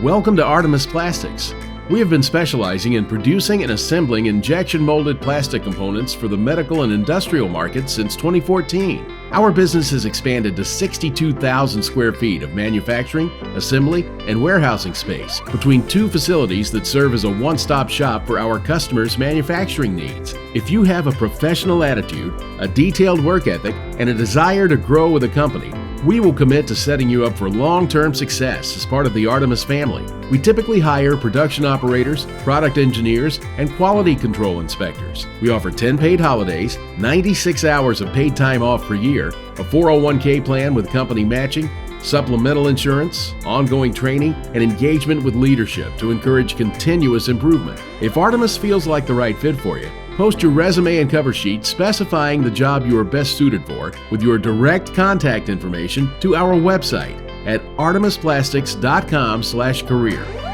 Welcome to Artemis Plastics. We have been specializing in producing and assembling injection molded plastic components for the medical and industrial markets since 2014. Our business has expanded to 62,000 square feet of manufacturing, assembly, and warehousing space between two facilities that serve as a one-stop shop for our customers' manufacturing needs. If you have a professional attitude, a detailed work ethic, and a desire to grow with a company, we will commit to setting you up for long-term success as part of the Artemis family. We typically hire production operators, product engineers, and quality control inspectors. We offer 10 paid holidays, 96 hours of paid time off per year, a 401k plan with company matching, supplemental insurance, ongoing training, and engagement with leadership to encourage continuous improvement. If Artemis feels like the right fit for you, post your resume and cover sheet specifying the job you are best suited for with your direct contact information to our website at artemisplastics.com/career.